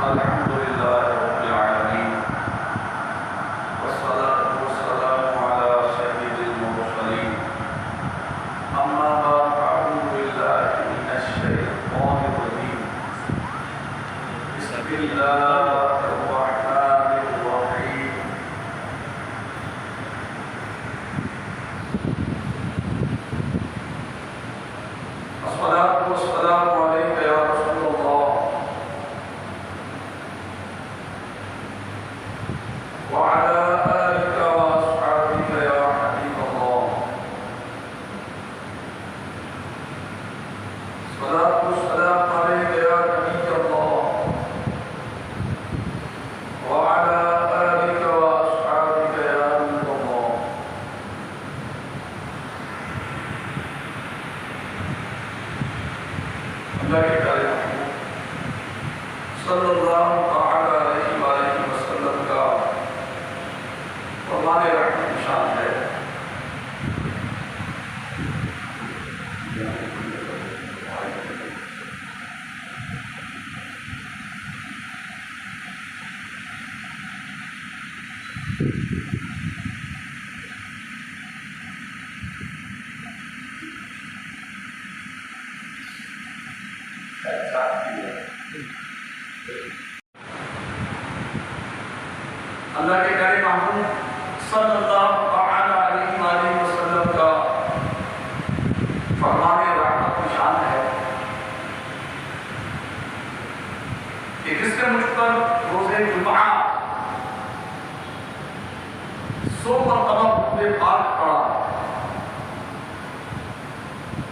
अल्हम्दुलिल्लाहि रब्बिल आलमीन वस्सलातु वस्सलामु अला सय्यिदिल मुरसलीन अम्मा बाद अऊज़ु बिल्लाहि मिनश शैतानिर रजीम बिस्मिल्लाहिर रहमानिर रहीम अस्सलातु वस्सलामु अलैका या रसूलल्लाह वअला आलिका व अस्हाबिका या हबीबल्लाह सलातु वस्सलामु अलैका या नबियल्लाह वअला आलिका व अस्हाबिका या नूरल्लाह। अल्लाह के प्यारे महबूब सल्लल्लाहु तआला अलैहि वसल्लम का फरमान रहमत शान है। अल्लाह के प्यारे महबूब सल्लल्लाहु तआला अलैहि वसल्लम का फरमान रहमत शान है कि जिसने मुझ पर रोज़े जुमा 100 मरतबा खुतबे पाक पढ़ा,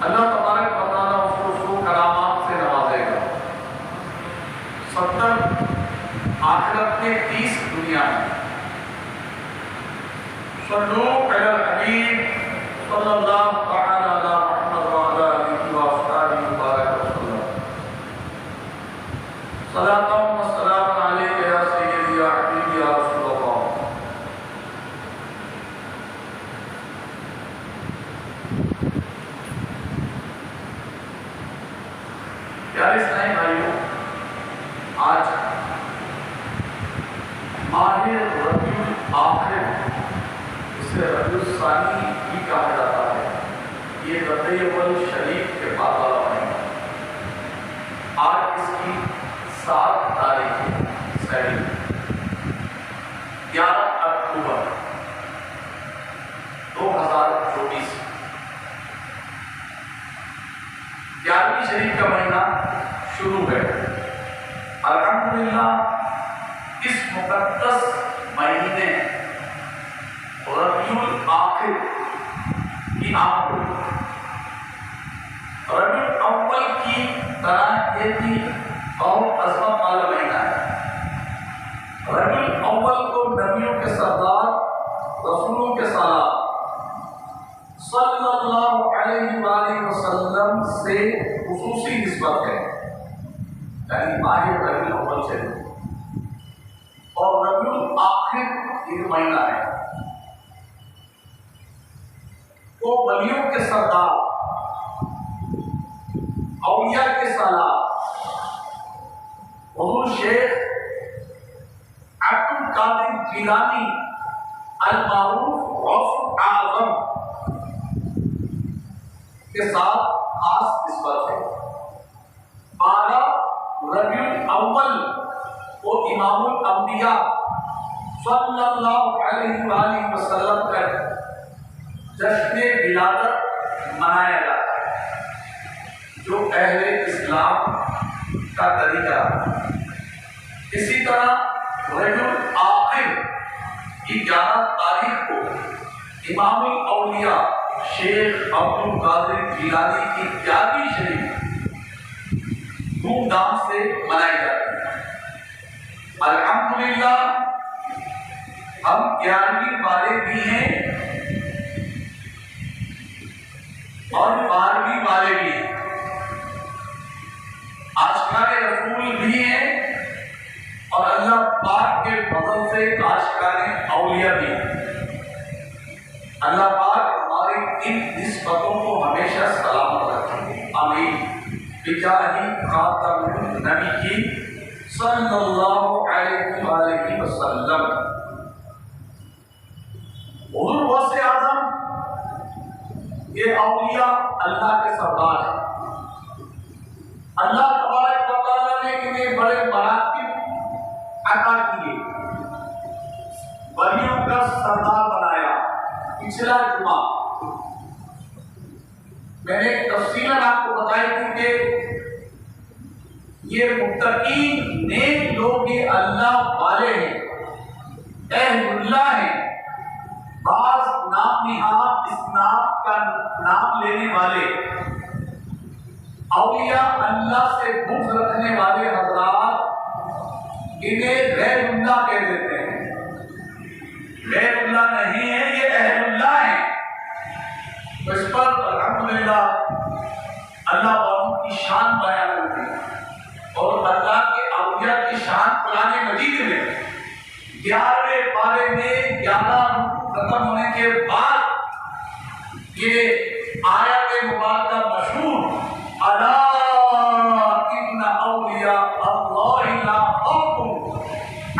अल्लाह तबारक व तआला उसको 100 करामात से नवाजेगा। 70 आखिरत में, 30 दुनिया में। सल्लू अलल हबीब सल्लल्लाहु तआला अला मुहम्मद व अला आलिहि व अस्हाबिहि मुबारक वसल्लम। सलातम व सलाम अलैका या सय्यदी या हबीबी या रसूलल्लाह। प्यारे इस्लामी भाइयों, आज माहे रबीउल आखिर, इसे रबीउल सानी भी कहा जाता है। ये रबीउल शरीफ के बाद वाला महीना। आज इसकी 7 तारीख सही 11 अक्टूबर 2024। 11वीं शरीफ का महीना शुरू है। अल्हम्दुलिल्लाह, इस मुकद्दस महीने रबीउल आखिर की आमद हुई। रबीउल अव्वल की तरह ये भी बहुत अज़मत वाला महीना है। रबीउल अव्वल को नबियों के सरदार रसूलों के सालात सल्लल्लाहु अलैहि वसल्लम से खुसूसी निस्बत है, यानी माहे रबीउल अव्वल से। और रबीउल आखिर एक महीना है। वो वलियों के सरदार, औलिया के सालात हुज़ूर शेख अब्दुल कादिर जिलानी अल-मारूफ गौस आज़म के साथ खास निस्बत है। 12 रबीउल अव्वल को इमामुल अंबिया सल्लल्लाहु अलैहि वसल्लम का जश्न विलादत मनाया जाता है, जो अहले इस्लाम का तरीका है। इसी तरह रबीउल आखिर की 11 तारीख को इमामुल औलिया शेख अब्दुल कादिर जिलानी की 11वीं शरीफ धूमधाम से मनाई जाती है। अल्हम्दुलिल्लाह, हम 11वीं वाले भी हैं और 12वीं वाले भी हैं। आशिकाने रसूल भी हैं और अल्लाह पाक के फज़ल से आशिकाने औलिया भी हैं। अल्लाह पाक हमारी इन निस्बतों को हमेशा सलामत रखे। आमीन। बिजाही खातमुन नबी की सल्लल्लाहु अलैहि वसल्लम। हुजूर गौसे आजम ये औलिया अल्लाह के सरदार है। अल्लाह तबारक व तआला ने इन्हें बड़े मरातिब अता किए, वलियों का सरदार बनाया। पिछला जुमा मैंने तफसीलन आपको बताई थी कि ये मुत्तकीन नेक लोग ये अल्लाह वाले हैं, अहलुल्लाह हैं। बाज नाम निहात इस नाम का नाम लेने वाले औलिया अल्लाह से बुग़्ज़ रखने वाले हज़रात इन्हें गैरुल्लाह कह देते हैं। गैरुल्लाह नहीं है, ये अहलुल्लाह है। तो इस पर अल्हम्दुलिल्लाह अल्लाह वालों की शान बयान होती है और अल्लाह के औलिया की शान कुरान मजीद में 11वें पारे में 11 खत्म होने के बाद ये आयत मुबारका मशहूर अला इन्ना औलिया अल्लाहि ला खौफुन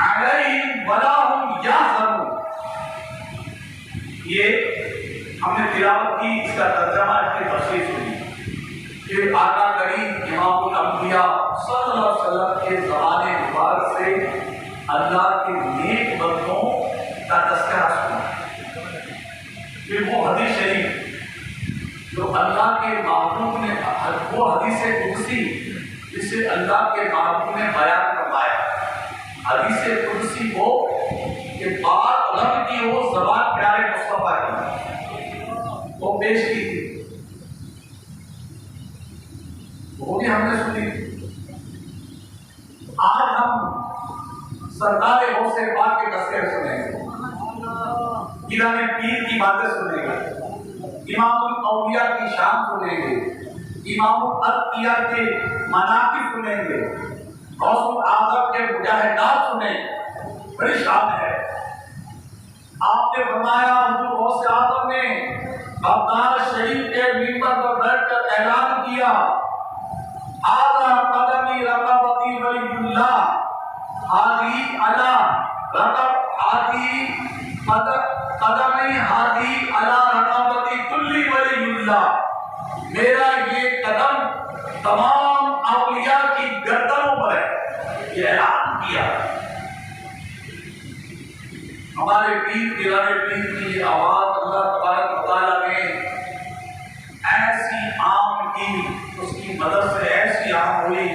अलैहिम वला हुम यहज़नून। ये हमने तिलावत की, इसका तर्जुमा इसकी तफसीर सुनी। फिर आका करीम इमामुल अंबिया सल्लल्लाहु अलैहि वसल्लम के ज़माने मुबारक से अल्लाह के नेक बंदों का तज़किरा सुना। फिर वो हदीस शरीफ जो अल्लाह के महबूब ने, वो हदीस कुदसी जिसे अल्लाह के महबूब ने बयान करवाया। हदीस कुदसी वो कि बात रब की हो, ज़बान प्यारे मुस्तफा की, वो पेश की थी, वो भी हमने सुनी। आज हम सरदार गौसे पाक के तज़किरे सुनेंगे, गिराने पीर की बातें सुनेंगे, इमामुल औलिया की शान सुनेंगे, इमामुल अतिया के मनाकिब सुनेंगे, गौसुल आज़म के मुजाहिदात सुनेंगे। बड़ी शान है। आपने फरमाया, हुजूर गौसे आज़म ने बगदाद शरीफ के मिंबर पर बैठकर ऐलान किया, आज़ा कदमी रक़बती वलियुल्लाह हादी अला रक़ब हादी कदमी हादी अला रक़बती कुल्ली वलियुल्लाह। मेरा ये कदम तमाम औलिया की गर्दनों पर है। ये ऐलान किया। हमारे पीर गिराने पीर की आवाज अल्लाह तबारक व तआला ने ऐसी आम की, उसकी मदद से ऐसी आम हुई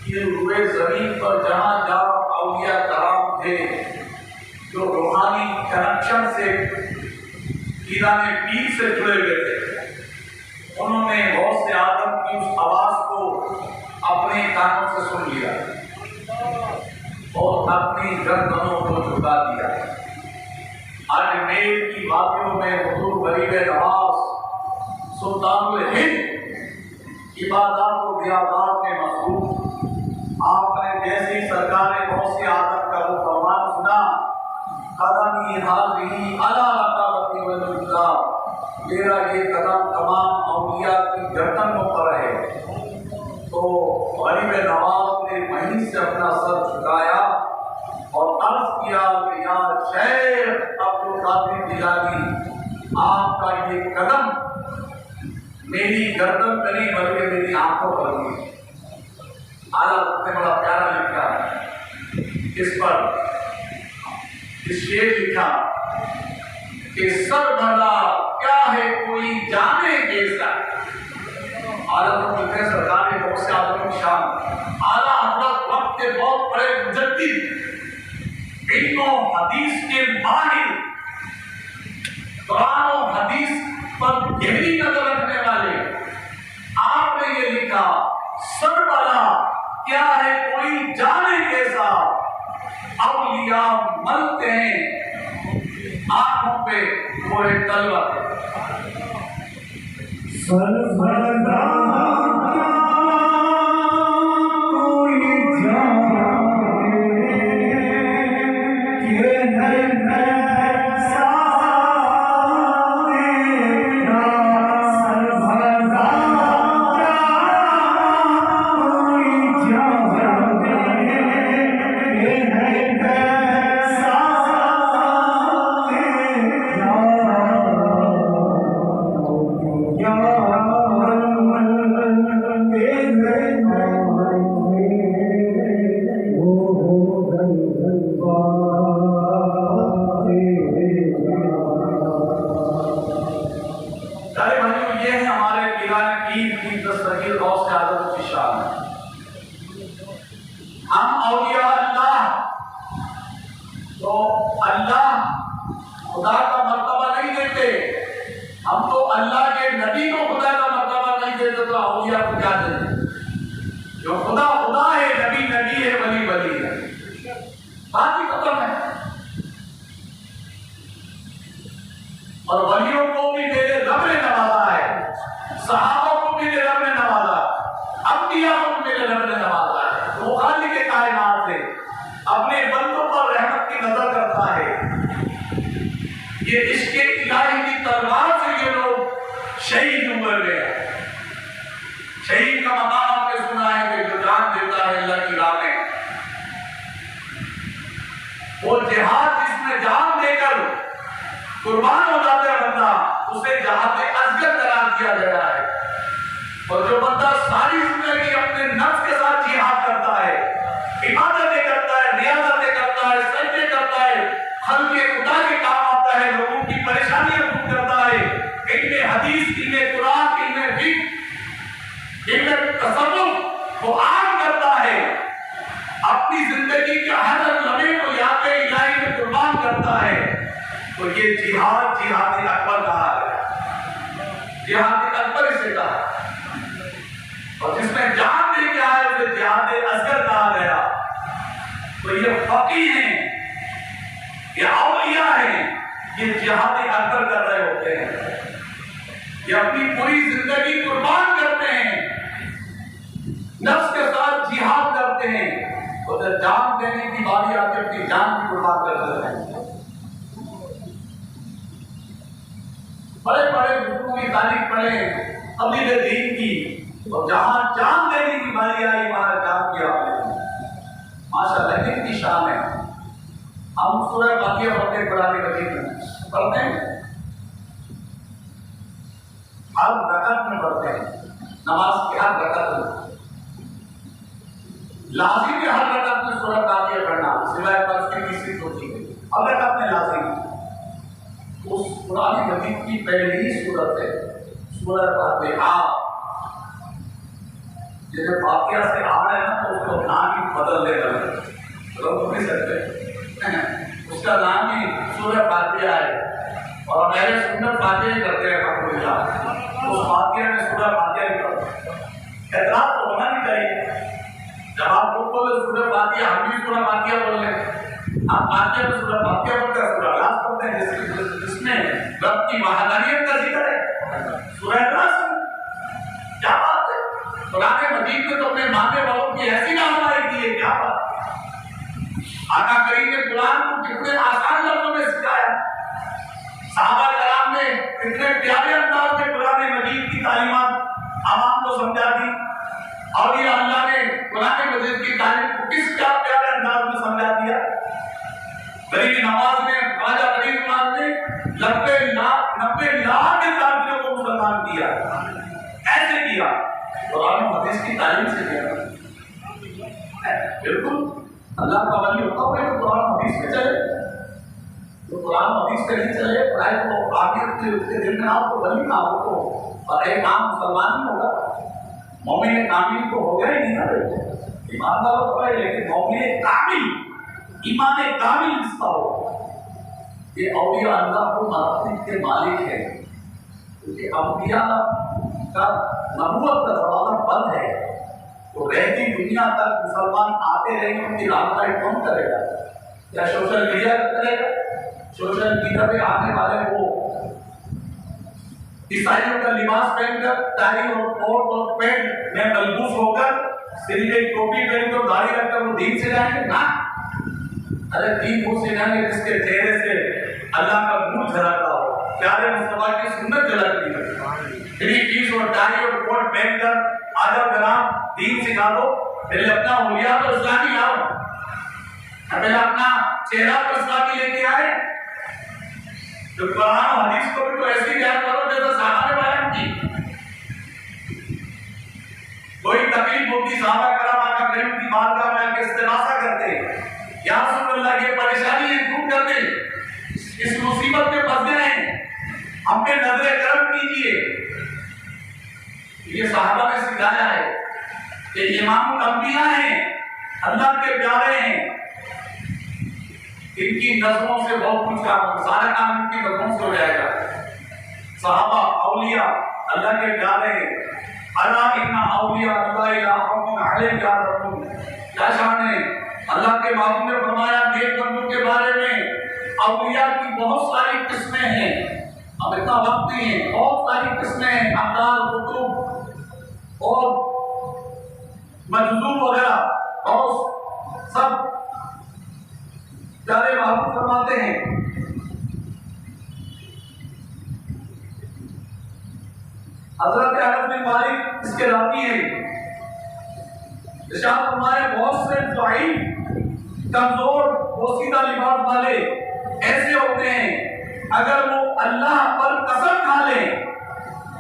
कि रुए जमीन पर जहां जहां औलिया कराम थे जो रूहानी कनेक्शन से गिराने पीर से जुड़े हुए थे, उन्होंने गौसे आज़म की उस आवाज को अपने कानों से सुन लिया और अपनी गर्दनों को झुका दिया। अजमेर की वादियों में हुजूर गरीब नवाज सुल्तानुल हिंद इबादत और रियाज़त में मशहूर, आपने जैसी सरकार गौसे आज़म का वो फरमान सुना, कदमी हाज़िही अला रक़बती वलियुल्लाह, मेरा ये कदम तमाम औलिया की गर्दनों पर है। तो गरीब नवाज ने वहीं से अपना सर झुकाया और अर्ज किया कि या शेख अब्दुल कादिर जिलानी, आपका ये कदम मेरी गर्दन पर नहीं बल्कि मेरी आंखों पर भी। आला ने बड़ा प्यारा लिखा इस पर, इस शेर लिखा कि सर भला क्या है कोई जाने कैसा। आला लिखे सरकार ने गौसे आज़म की शान। आला हज़रत वक्त के बहुत बड़े मुजद्दिद, इल्म हदीस के माहिर, कुरान और हदीस पर गहरी नजर रखने वाले, आपने ये लिखा सर वाला क्या है कोई जाने कैसा। औलिया मरते हैं आंखों पे वो एक तलवार। हम औलिया अल्लाह, तो अल्लाह खुदा का मर्तबा नहीं देते। हम तो अल्लाह के नबी को खुदा का मर्तबा नहीं देते, तो औलिया को क्या देते? जो खुदा खुदा है, नबी नबी है, वली वली है, बात ही खत्म है। और वलियों को भी मेरे रब ने नवाजा है, सहाबों को भी मेरे रब ने नवाजा, अंबिया को भी मेरे रब ने नवाजा है। वो खालिक के कायनात से अपने बंदों पर रहमत की नजर करता है। ये इसके इलाही की तलवार से ये लोग शहीद हुए हैं। शहीद का मकाम आपने सुना है कि जो जान देता है अल्लाह की राह में, वो जिहाद जिसमें जान देकर कुर्बान हो जाता है बंदा, उसे जहाद असगर करार दिया गया है। और जो बंदा सारी जिंदगी अपने नफ्स के साथ जिहाद करता है, इबादतें करता है, रियाजतें करता है, सजदे करता है, खल्क़े खुदा के काम आता है, लोगों की परेशानियां दूर करता है, इल्मे हदीस, इल्मे कुरान, इल्मे फिक्र, इल्मे तसव्वुफ को आम करता है, अपनी जिंदगी के हर लम्हे को याद इलाही में कुर्बान करता है, तो ये जिहाद जिहाद अकबर कहा गया। जिहाद अकबर इसे कहा, और जिसमें जान दे के आए उसे जिहाद असगर कहा गया। तो ये फकीह हैं, ये औलिया हैं, ये जिहाद अकबर कर रहे होते हैं। ये अपनी पूरी जिंदगी कुर्बान करते हैं, नफ्स के साथ जिहाद करते हैं, तो जब जान देने की बारी आती है अपनी जान की कुर्बान कर देते हैं। बड़े बड़े गुरुओं की तारीफ पढ़े अबील दीन की, और जहां जान देने की बारी आई वहां जान किया माशाअल्लाह, कितनी शान है। हम सूरह बाकिया पढ़ते कुरान मजीद में पढ़ते हैं, हर रकअत में पढ़ते हैं, नमाज की हर रकअत में लाजिम है, हर रकअत में सूरह बाकिया पढ़ना, सिवाय फर्ज की तीसरी चौथी में हर रकअत में लाजिम। उस कुरान मजीद की पहली सूरत है सूरह फातिहा। जैसे फातिहा से आ रहे हैं ना, तो उसको नाम ही बदल देगा, लोग नहीं सकते, उसका नाम ही सूरह फातिहा है। और मेरे सुन्नत फातिहा करते हैं अल्हम्दुलिल्लाह, उस फातिहा में सूरह फातिहा ही करते। एतराज तो होना नहीं चाहिए, जब आप लोग बोले सूरह फातिहा, हम भी सूरह फातिहा बोल रहे हैं। आप फातिहा में सूरह फातिहा पढ़ते हैं, सूरह इखलास पढ़ते हैं, जिसमें रब की वहदानियत का जिक्र है। सूरह इखलास क्या बात है, कुरान मजीद में तो अपने मानने वालों की ऐसी रहनुमाई की है, क्या बात। आका करीम ने कुरान को कितने आसान लफ्जों में सिखाया, सहाबा कराम ने कितने प्यारे अंदाज में कुरान मजीद की तालीमात आवाम को समझा दी, और ये अल्लाह ने कुरान मजीद की तालीम को किस क्या प्यारे अंदाज में समझा दिया। गरीबी नवाज ने, ख्वाजा गरीब नवाज ने 90 लाख काफिरों को मुसलमान किया, ऐसे किया, कुरान हदीस की तालीम से किया। बिल्कुल अल्लाह का वली होता है तो कुरान हदीस पे चले, तो कुरान हदीस पे नहीं चले पढ़ाई तो आगे उसके दिल में आपको वली ना हो, तो और एक आम मुसलमान ही होगा, मोमिन कामिल तो हो गया ही नहीं ना। ईमानदार तो है, लेकिन मोमिन कामिल, ईमान कामिल जिसका हो, ये औलिया अल्लाह को मरातिब के मालिक है, क्योंकि अंबिया का नबूवत का दरवाजा बंद है, तो रहती दुनिया तक मुसलमान आते रहेंगे, उनकी राहनुमाई कौन करेगा? क्या सोशल मीडिया करेगा? सोशल मीडिया पे आने वाले वो ईसाइयों का लिबास पहनकर, टाई और कोट और पैंट में मलबूस होकर, सिर में टोपी पहनकर, दाढ़ी रखकर वो दीन से जाएंगे ना? अरे दीन वो से जाएंगे जिसके चेहरे से अल्लाह का नूर झलकता हो, प्यारे मुस्तफा की सुन्नत झलकती है। थ्री पीस और टाई और कोट पहनकर आदब कराम दीन सिखा दो, पहले अपना हुलिया तो इस्लामी लाओ, पहले अपना चेहरा तो इस्लामी लेके आए, तो कुरान और हदीस को भी तो ऐसे ही बयान करो जैसा साहबा ने बयान की। कोई तकलीफ होती साहबा कराम आका करीम की बारगाह में आके इस्तिगासा करते, या रसूल अल्लाह ये परेशानी है दूर कर दे, इस मुसीबत में फंस गए हैं, हम पे नजरे करम कीजिए। ये साहबा ने सिखाया है कि इमामुल अंबिया हैं, अल्लाह के प्यारे हैं, इनकी नजरों से बहुत कुछ काम, सारा काम इनकी नजरों से हो जाएगा। सहाबा औलिया अल्लाह के प्यारे हैं। अला इन्ना औलिया अल्लाह ला खौफुन अलैहिम या रब्बुम, क्या शान है। अल्लाह के मालूम ने फरमाया नेक बंदों के बारे में, औलिया की बहुत सारी किस्में हैं, अब इतना वक्त नहीं है, बहुत सारी किस्में हैं, अमदाल, कुतुब और मजदूर वगैरह और सब प्यारे मालूम फरमाते हैं। हजरत अनस बिन मालिक इसके रावी हैं, इरशाद फरमाए बहुत से ज़ईफ कमजोर पोशीदा लिबास वाले ऐसे होते हैं, अगर वो अल्लाह पर कसम खा ले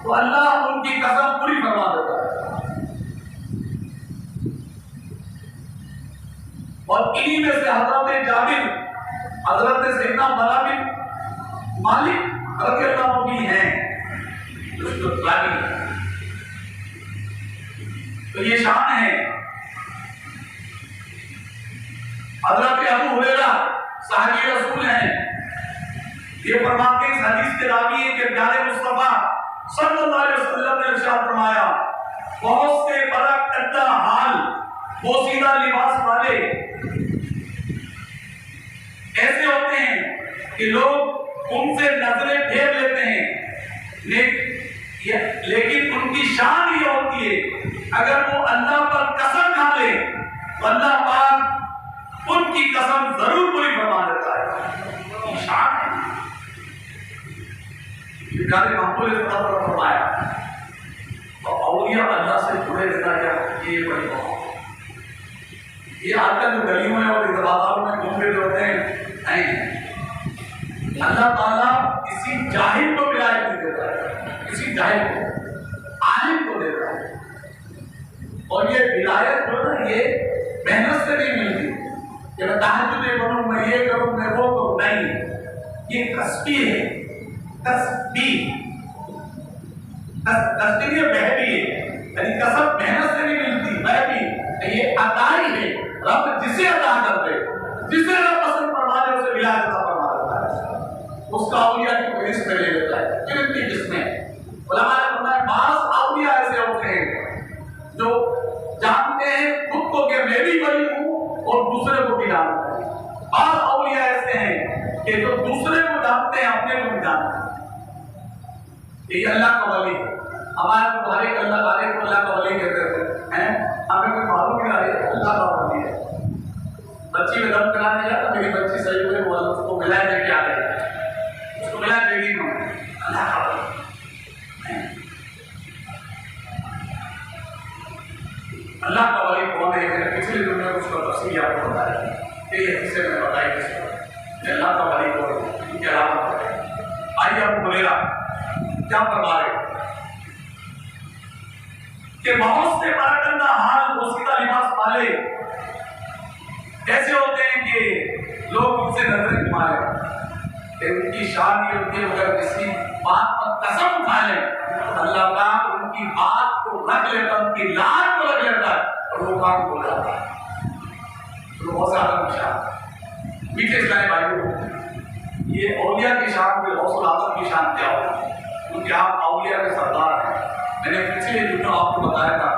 तो अल्लाह उनकी कसम पूरी फरमा देता है। और इन्हीं में से हजरत जाबिर, हजरत सैयदना बरा बिन मालिक रज़ियल्लाहु अन्हु भी हैं। तो ये शान है। हजरत अबू हुरैरा साहबी रसूल हैं, ये फरमाते हैं, इस हदीस के रावी हैं कि प्यारे मुस्तफा सल्लल्लाहु अलैहि वसल्लम ने इरशाद फरमाया, बहुत से बरक कद्दा हाल पोशीदा लिबास वाले ऐसे होते हैं कि लोग उनसे नजरें फेर लेते हैं, लेकिन उनकी शान ये होती है, अगर वो अल्लाह पर कसम खा ले तो अल्लाह पाक उनकी कसम जरूर पूरी फरमा देता है। शान है। फरमाया तो औलिया अल्लाह से जुड़े रहना क्या, ये बड़ी बात। ये आजकल जो गलियों में और बाजारों में घूमते होते हैं, अल्लाह ताला किसी जाहिल को विलायत नहीं देता है, किसी जाहिल को, आलिम को देता है। और ये विलायत जो है ये मेहनत से नहीं मिलती कि मैं तहज्जुद पढ़ूं, मैं ये करूं, मैं वो करूं, नहीं, ये कसबी है, कसबी बहबी है, यानी कसब मेहनत से नहीं मिलती, बहबी ये अताई है। रब जिसे अता कर दे, जिसे रब पसंद फरमा दे, उसे विलायत अता फरमा देता है, उसका औलिया की फहरिस्त में ले लेता है। कितनी किस्में उलमा ने फरमाया, बास औलिया ऐसे होते हैं जो जानते हैं खुद को कि मैं भी वली हूं और दूसरे को भी जानते हैं। बास औलिया ऐसे हैं कि जो दूसरे को जानते हैं, अपने को भी जानते हैं। ये अल्लाह का वली है। हमारे तो हर एक अल्लाह को अल्लाह का वली कहते हैं, हमें कोई मालूम नहीं आ रही है, अल्लाह का वली है। बच्ची में दम कराने जाता, मेरी बच्ची सही हुई, वो उसको मिलाए लेके आ गए, उसको मिलाए बेटी को, अल्लाह का वली। अल्लाह का वली कौन है, मैंने पिछले दिन में उसका तफसील आपको बताया, ये हिस्से में बताया कि अल्लाह का वली कौन है, इनके अलावा बताया। आइए आपको बोलेगा क्या फरमा रहे कि बहुत से बरकंदा हाल पोशीदा लिबास वाले ऐसे होते हैं कि लोग उनसे नजरें घुमा लें, उनकी शान ये होती है, अगर किसी बात पर कसम खा ले तो अल्लाह पाक उनकी बात को रख लेता, उनकी लाज को रख लेता है और वो काम हो जाता है। तो बहुत ज्यादा निशान मीठे इस्लामी भाइयों, ये औलिया की शान में गौसुल आज़म की शान क्या होती है, क्योंकि आप औलिया के सरदार हैं। मैंने पिछले दिनों आपको बताया था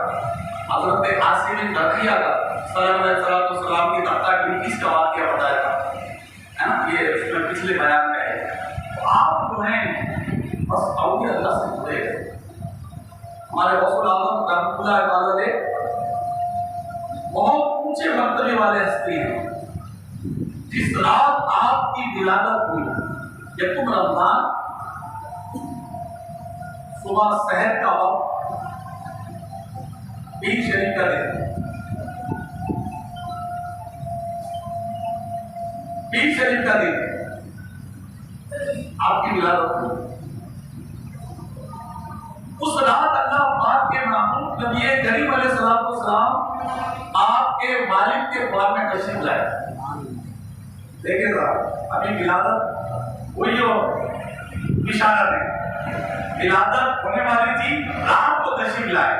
हजरत आसिम बिन बरकिया का सलाम की तख्ता बिल्किस का वाक़या बताया था, है ना, ये उसमें पिछले बयान में है। तो आप जो हैं बस औलिया अल्लाह से जुड़े हैं। हमारे गौसुल आज़म रहमतुल्लाह अलैह बहुत ऊंचे मर्तबे वाले हस्ती हैं। जिस रात आपकी विलादत हुई, यकुम रमजान सुबह सहर का वक्त, पीर शरीफ का दिन, पीर शरीफ का दिन आपकी विलादत हुई। उस रात अल्लाह पाक के महबूब नबी करीम अलैहिस्सलाम आपके वालिद के ख्वाब में तशरीफ लाए। देखिएगा अभी विलादत हुई और इशारा है, विलादत होने वाली थी, रात को तशरीफ लाए,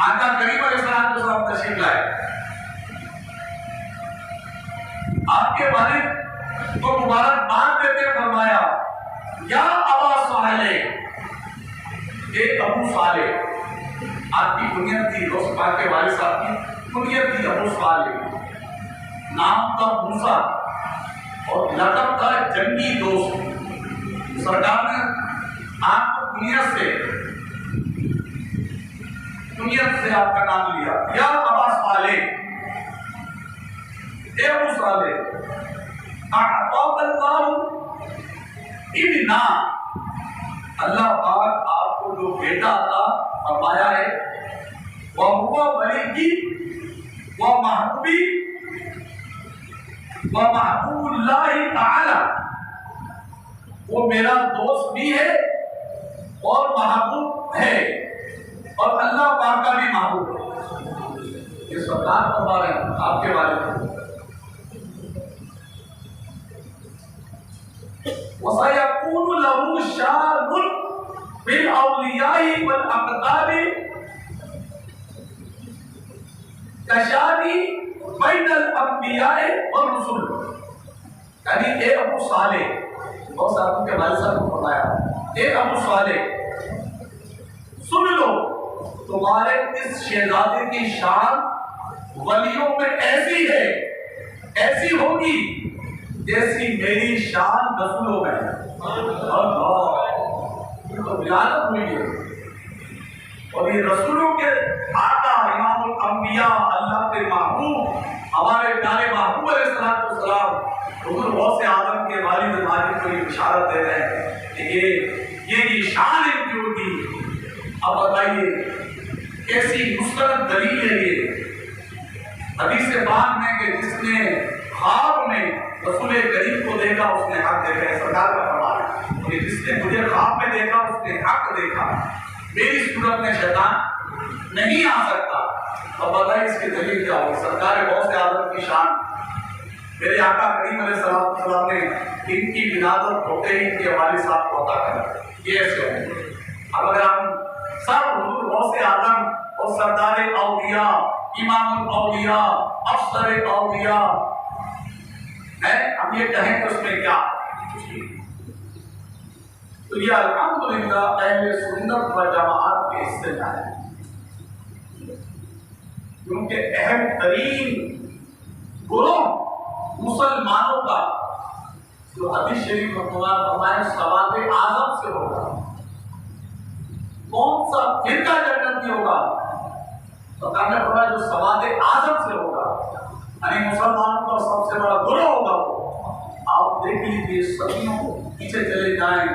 आका करीम अलैहिस्सलाम तशरीफ लाए। आपके वालिद को मुबारकबाद देते फरमाया, या अबा साले, एक अबू साले, आपकी कुनियत थी, दोस्त पाक के वालिद साहब की कुनियत थी अबू साले, नाम था मूसा और लक़ब था जंगी दोस्त। सरकार ने आपको कुनियत से आपका नाम लिया, या अबा साले, ए अबू साले, इब्ना, अल्लाह पाक आपको जो बेटा अता फरमाया है, वह हुआ वली व महबूबी व महबूबुल्लाह ताला, वो मेरा दोस्त भी है और महबूब है और अल्लाह पाक का भी महबूब है। ये सरकार फरमा रहे हैं आपके वाले वसयकूनु लहू शानुन बिल औलियाई वल अक़ताबी कशानी बैनल अंबियाए व रुसूल। यानी ए अबू साले, बहुत सालों के वालिद साहब को बताया, ए अबू साले सुन लो, तुम्हारे इस शहजादे की शान वलियों में ऐसी है, ऐसी होगी जैसी मेरी शान रसूलों में है। तो विलादत हुई है और ये रसूलों के आका इमामुल अंबिया, अल्लाह के महबूब, हमारे प्यारे महबूब अलैहिस्सलाम हुज़ूर गौसे आज़म के वालिद माजिद को ये बिशारत दे रहे हैं कि ये शान इनकी होगी। अब बताइए कैसी मुस्तरद दलील है ये हदीस पाक में कि जिसने ख्वाब में रसूल करीम को देखा उसने हक देखा है। सरकार का फरमान है, जिसने मुझे ख्वाब में देखा उसने हक देखा, मेरी सूरत में शैतान नहीं आ सकता। अब बताइए इसकी दलील क्या होगी? सरकार गौसे आज़म की शान, मेरे आका करीम अलैहिस्सलाम ने इनकी विलादत होते ही इनके वालिद साहब को अता करा, ये ऐसे होंगे। अब अगर हम सब हुज़ूर गौसे आज़म और सरदार औलिया, इमामुल औलिया, अफसर औलिया है, हम ये कहें तो उसमें क्या? तो ये अल्हम्दुलिल्लाह अहले सुन्नत व जमाअत के हिस्से में है, क्योंकि अहम तरीन गुरोह मुसलमानों का जो हदीस शरीफ में फरमाया सवादे आज़म से होगा। कौन सा फिरका जन्नती होगा? तो कहने पड़ा जो सवादे आज़म से होगा, यानी मुसलमानों का सबसे बड़ा गुरोह होगा वो। आप देख लीजिए, सदियों पीछे चले जाएं,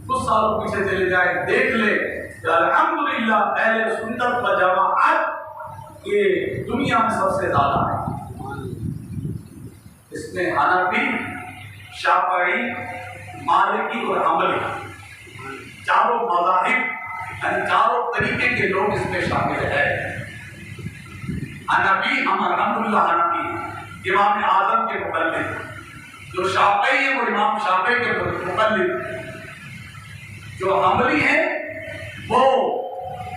कुछ सालों पीछे चले जाएं, देख ले अल्हम्दुलिल्लाह अहले सुन्नत व जमाअत ये दुनिया में सबसे ज्यादा है। इसमें हनफी, शाफई, मालिकी और हम्बली चारों मज़ाहिब यानी चारों तरीके के लोग इसमें शामिल है। हनफी, हम अल्हम्दुलिल्लाह हनफी इमाम आज़म के मुक़ल्लिद, जो शाफई है वो इमाम शाफई के मुक़ल्लिद, जो हम्बली है वो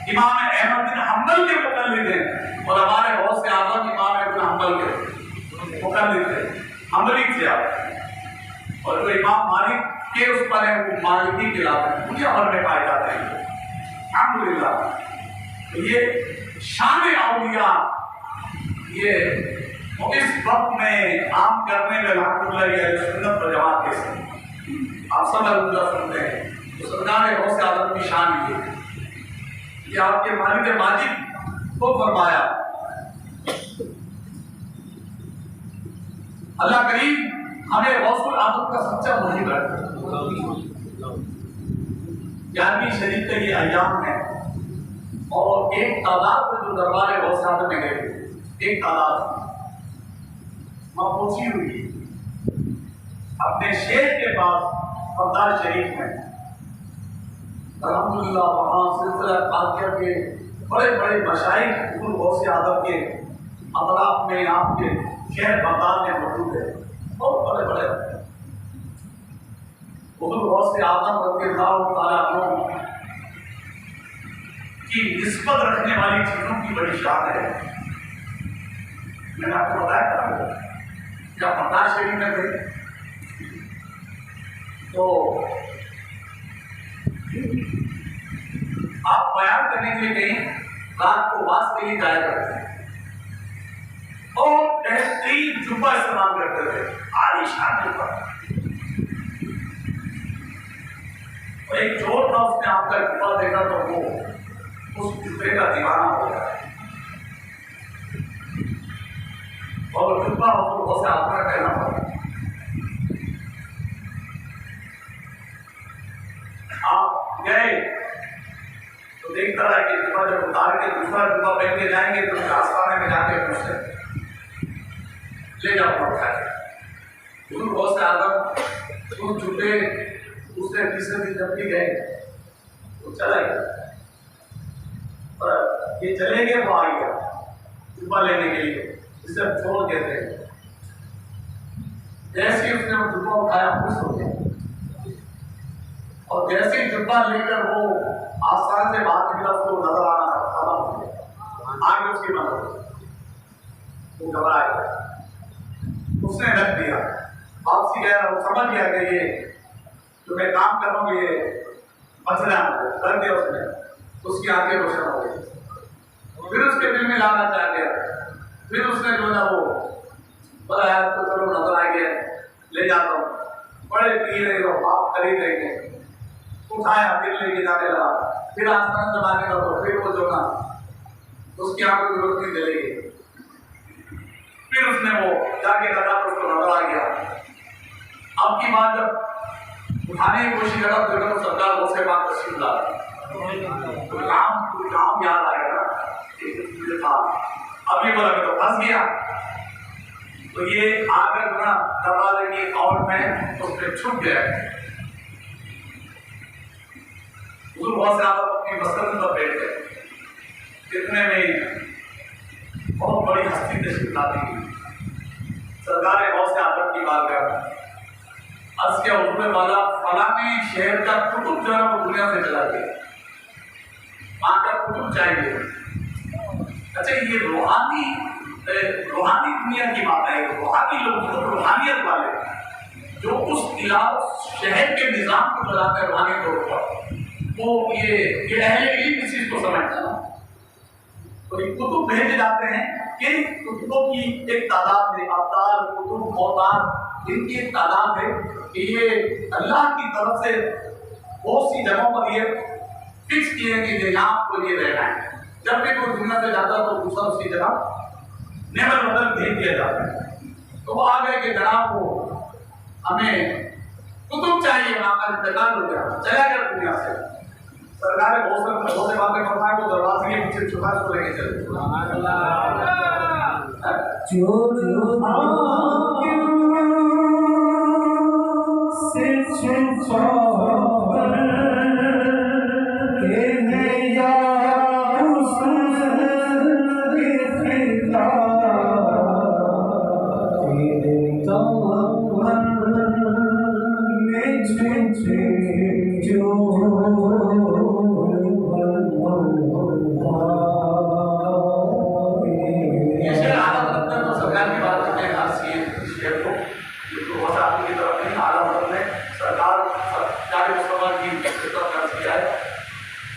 इमाम अहमद बिन हम्बल के मुक़ल्लिद हैं और हमारे बहुत से आज़म इमाम इब्न हम्बल के मुक़ल्लिद थे, हम्बली थे आप। और जो इमाम मालिक के उस पर है वो मालिकी के लाते मुझे अमल में पाए जाते हैं अल्हम्दुलिल्लाह। तो ये शान औलिया ये इस वक्त में आम करने में अल्हम्दुलिल्लाह सुन्नत व जमाअत के आप सब अल्हम्दुलिल्लाह सुनते हैं। तो सरकार गौसे आज़म की शान ये आपके मालिक माजिद को फरमाया, अल्लाह करीम हमें गौसुल आज़म का सच्चा मुरीद रखे। 11वीं शरीफ का ये अय्याम है और एक तादाद में जो दरबार गौसे आज़म में गए, एक तादाद पहुंची हुई अपने शेख के पास फरदार शरीफ में। अल्हम्दुलिल्लाह वहाँ सिलसिला कादिया के बड़े बड़े मशाइख गौसे आज़म के अतराफ में आपके शहर बगदाद में मौजूद है, बहुत बड़े बड़े गौसे आज़म रज़ियल्लाहु ताला अन्हु की निस्बत रखने वाली चीजों की बड़ी शान है। मैंने आपको बताया था जब मद्रास शरीफ में थे तो आप बयान करने के लिए कहीं रात को वास के लिए जाया करते हैं और बेहतरीन जुब्बा इस्तेमाल करते थे, आलीशान जुब्बा। और एक चोर था, उसने आपका जुब्बा देखा तो वो उस जुब्बे का दीवाना हो गया और जुब्बा उसको बहुत से आत्मा कहना पड़ा। आप गए तो देखता रहा कि जुब्बा जब उतार के दूसरा जुब्बा पहन के जाएंगे तो आसमाने में जाके पूछते ले जाओ उठाए। बहुत से आदम उस जुब्बे उसने तीसरे दिन जब भी गए तो चला गया, पर ये चले गए वो आ गया जुब्बा लेने के लिए, जिसे हम छोड़ देते हैं। जैसे ही उसने वो जुब्बा उठाया खुश हो गया और जैसे ही जुब्बा लेकर वो आसान से बाहर निकला उसको नजर आना खत्म हो गया, आगे उसकी मदद वो घबरा गया, उसने रख दिया वापसी गया। वो समझ गया कि ये जो मैं काम कर रहा हूँ ये मसला कर दिया उसने, उसकी आंखें रोशन हो गई। फिर उसके दिल में लाना चाह गया, फिर उसने जो ना वो बोला यार तो चलो नजर आ गया ले जाता हूँ, बड़े पी रहे हो आप खरीद लेंगे, उठाया फिर लेके जाने लगा, फिर आसमान दबाने लगा, फिर वो जो ना उसकी आंखों की रोशनी चली गई। फिर उसने वो जाके लगा तो उसको नजर आ गया। अब की बात जब उठाने की कोशिश करा तो सरकार उसके बाद तस्वीर ला काम याद आया ना था। अब ये बोला तो फंस गया, तो ये आकर ना दरवाजे की अकाउंट में तो उसने छुप गया। बहुत ज्यादा अपनी मसलन पर बैठ गए। इतने में बहुत बड़ी हस्ती तशरीफ लाती हुई सरकार ने बहुत से आदत की बात कर अर्ज के उठने वाला फलाने शहर का कुतुब जो है वो दुनिया से चला गया, वहां का कुतुब चाहिए। अच्छा ये रूहानी दुनिया की बात है, रूहानी लोग जो रूहानियत वाले जो उस इलाके शहर के निजाम को चलाते हैं रूहानी तौर पर, वो ये अहले इल्म इस चीज को समझता है। तो ये कुतुब भेजे जाते हैं कि कुतुबों की एक तादाद है, अवतार कुतुब अवतार इनकी एक तादाद है कि ये अल्लाह की तरफ से बहुत सी जगहों पर ये फिक्स किए कि यहाँ आपको ये रहना है। जब भी कोई दुनिया से जाता तो दूसरा उसकी जगह नेमत बदल भेज दिया जाता है। तो वो आ गए कि जनाब वो हमें कुतुब चाहिए, वहां का इंतकाल हो गया, चला गया दुनिया से। सरकार ने बहुत से बातें फरमाई तो दरवाजे के पीछे छुपा उसको लेके चले।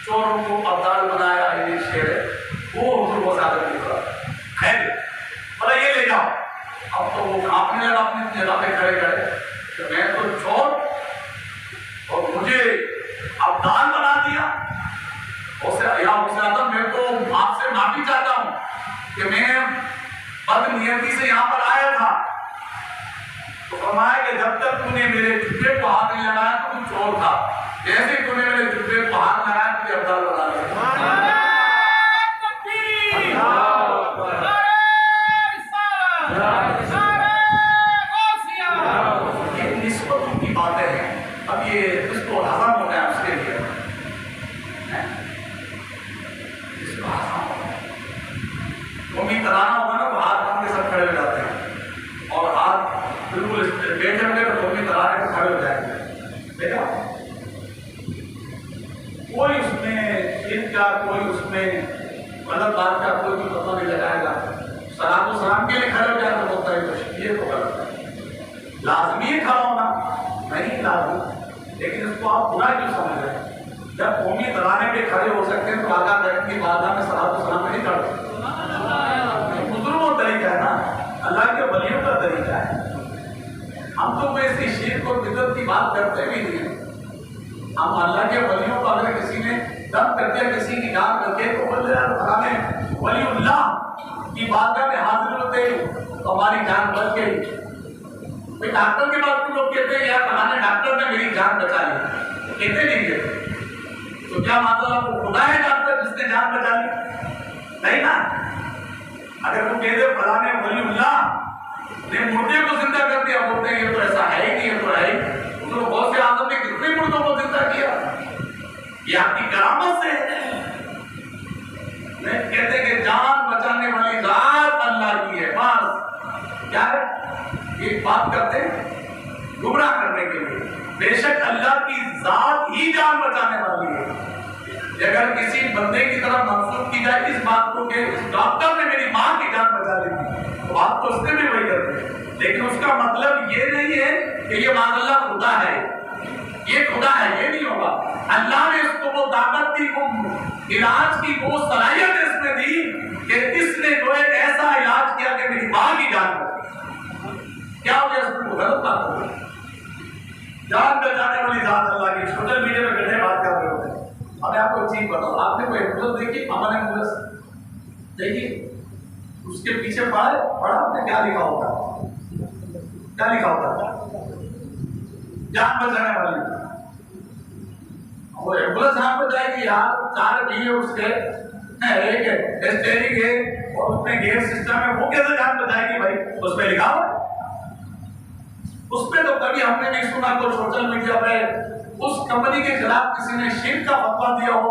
चोरों को अवतार बनाया ये शेर वो उनको ज्यादा है, बोला ये ले जाओ। अब तो वो कांपने लगा अपनी जगह पे खड़े खड़े कि मैं तो चोर और मुझे अवतार बना दिया। उसे मैं तो आपसे माफी चाहता हूँ कि मैं बदनियती से यहाँ पर आया था। तो फरमाया कि जब तक तूने मेरे जुब्बे को हाथ नहीं लगाया तो तू चोर था, जैसे तूने मेरे जुब्बे को हाथ लगाया तुझे अवतार बना दिया। ये निस्बतों की बातें हैं। अब ये इसको हजम होना है उसके लिए मम्मी कराना होगा ना तो हाथ बांध के सब खड़े हो जाते हैं और हाथ बिल्कुल बैठ जाएंगे तो मम्मी कराने को खड़े हो जाएंगे। देखा कोई उसमें इनका कोई उसमें गलत बात का कोई भी पता नहीं लगाएगा। सलाम तो सलाम के लिए खड़े हो जाए तो बोलता है ये तो गलत है। लाजमी है खड़ा होना? नहीं लाजमी, लेकिन इसको आप बुरा क्यों समझ रहे हैं? जब कौमी तराने पे खड़े हो सकते हैं तो आका बैठ की बारगाह में सलात सलाम नहीं करते। बुजुर्गों का तरीका है ना, अल्लाह के वलियों का तरीका है। हम तो कोई ऐसी शिर्क और बिदअत की बात करते भी नहीं है। हम अल्लाह के वलियों को अगर किसी ने दम कर दिया, किसी की जान करके, तो बोले यार फलाने वलीउल्लाह की बारगाह में हाजिर होते तो हमारी जान बच गई। डॉक्टर के बाद लोग कहते हैं यार फलाने डॉक्टर ने मेरी जान बचा ली, कहते नहीं कहते? तो क्या मतलब वो खुदा है डॉक्टर जिसने जान बचा ली? नहीं ना। अगर वो कहते फलाने वलीउल्लाह ने मुर्दे को जिंदा कर दिया, बोलते हैं ये तो ऐसा है ही नहीं, ये तो है ही। तो बहुत से आदम ने कितने मुर्दों को जिंदा किया, ये आपकी करामत से नहीं कहते कि जान बचाने वाली जात अल्लाह की है। बस क्या है, एक बात करते हैं गुमराह करने के लिए। बेशक अल्लाह की जात ही जान बचाने वाली है। अगर किसी बंदे की तरफ मंसूब की जाए इस बात को कि डॉक्टर ने मेरी मां की जान बचा ली थी, तो बात तो उसने भी वही करते हैं, लेकिन उसका मतलब ये नहीं है कि ये माज़अल्लाह खुदा है, ये खुदा है, ये नहीं होगा। अल्लाह ने उसको वो ताकत दी, वो इलाज की वो सलाहियत इसमें दी कि इसने जो एक ऐसा इलाज किया कि मेरी मां की जान बची। क्या हो गया? उसको गलत बात हो गई। जान बचाने वाली जात अल्लाह की। सोशल मीडिया में गधे बात कर रहे होते हैं। अब आपको एक चीज बताओ, आपने कोई एम्बुलेंस देखी? अमन एम्बुलेंस देखिए, उसके पीछे पढ़ा आपने क्या लिखा होता? क्या लिखा होता? जान बचाने वाली। वो एम्बुलेंस यहाँ पर जाएगी यार, 4 पहिए उसके, एक स्टेयरिंग है और उसमें गियर सिस्टम है, वो कैसे जान बचाएगी भाई? उसमें लिखा हुआ। उसमें तो कभी हमने नहीं सुना कोई सोशल मीडिया पे उस कंपनी के खिलाफ किसी ने शिर्क का फतवा दिया हो,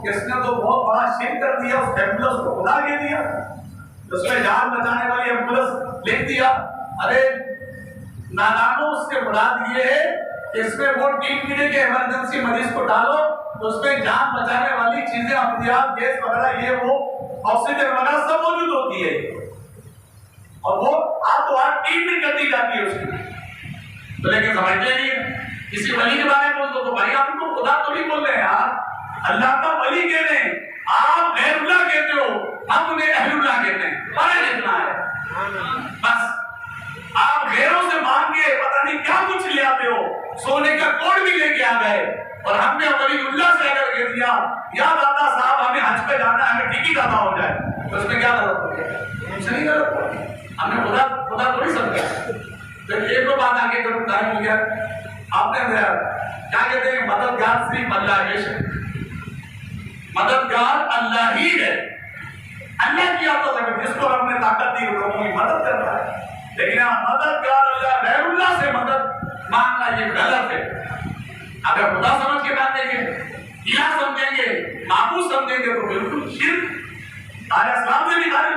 इसने तो बहुत बड़ा शिर्क कर दिया, उस एम्बुलेंस को खुदा दे दिया, उसमें जान बचाने वाली एम्बुलेंस लिख दिया। अरे नादानो, उसके मुराद ये है कि इसमें वो टीम के इमरजेंसी मरीज को डालो तो उसमें जान बचाने वाली चीजें, अमदियात, गैस वगैरह, ये वो ऑक्सीजन वगैरह सब मौजूद होती है, और वो हाथ टीम कर दी जाती है उसकी। तो लेकिन समझते नहीं, किसी वली के बारे में बोल दो तो भाई आप तो खुदा तो नहीं बोल रहे यार, अल्लाह का वली कह रहे हैं, आप गैरुल्लाह कहते हो, हम उन्हें अहलुल्लाह कहते हैं। फर्क इतना है बस। आप गैरों से मांग के पता नहीं क्या कुछ ले आते हो, सोने का कोड भी लेके आ गए, और हमने वलीउल्लाह से अगर कह दिया या दादा साहब हमें हज पे जाना है, हमें टिकट अदा हो जाए, तो उसमें क्या गलत हो गया? कुछ नहीं गलत हो गया, हमने खुदा थोड़ी समझा। तो एक दो बात आगे करूँ, टाइम हो गया। आपने क्या कहते हैं, मददगार सिर्फ अल्लाह है, मददगार अल्लाह ही है। अल्लाह की आता है जिसको हमने ताकत दी लोगों की मदद कर रहा है, लेकिन मददगार अल्लाह गैरुल्लाह से मदद मांगना ये गलत है। अगर खुदा समझ के मांगेंगे, इलाह समझेंगे, माबूद समझेंगे तो बिल्कुल शिर्क। इस्लाम से भी खाली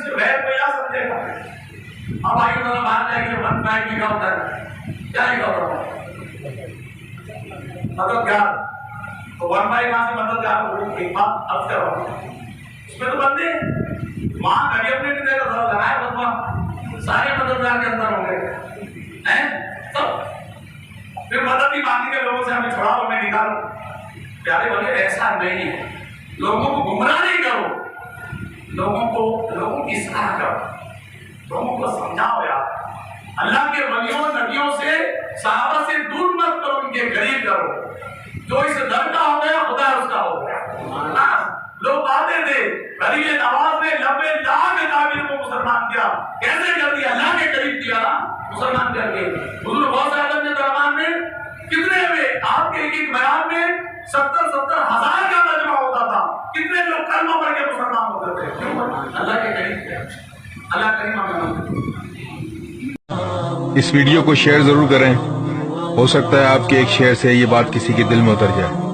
जो है तो इलाह समझेगा। अब आइए तो बाहर जाएंगे, 1 पॉइंट लिखा होता है, क्या लिखा होता है? मददगार। तो 1 बाई वहां से मददगार एक बात अब करो, उसमें तो बंदे मां गरीब ने नहीं देखा लगाया बदमा, सारे मददगार के अंदर होंगे हैं सब। फिर मदद ही मांगेंगे लोगों से, हमें छुड़ाओ, हमें निकालो। प्यारे बोले ऐसा नहीं है, लोगों को गुमराह नहीं करो, लोगों की इस्लाह करो, लोगों को समझाओ यार। अल्लाह के वलियों नबियों से, सहाबा से दूर मत करो, उनके करीब करो। जो इस दर का हो गया खुदा उसका हो गया। लोग आते थे, गरीब नवाज ने 90 लाख काबिल को मुसलमान किया, कैसे कर दिया? अल्लाह के करीब किया ना मुसलमान करके। हुजूर गौस आजम के दरबार में कितने हुए? आपके एक बयान में 70-70 हजार का मजमा होता था। कितने लोग कलमा पढ़ के मुसलमान होते थे? क्यों? अल्लाह के करीब किया। अल्लाह करीम। इस वीडियो को शेयर जरूर करें, हो सकता है आपके एक शेयर से ये बात किसी के दिल में उतर जाए।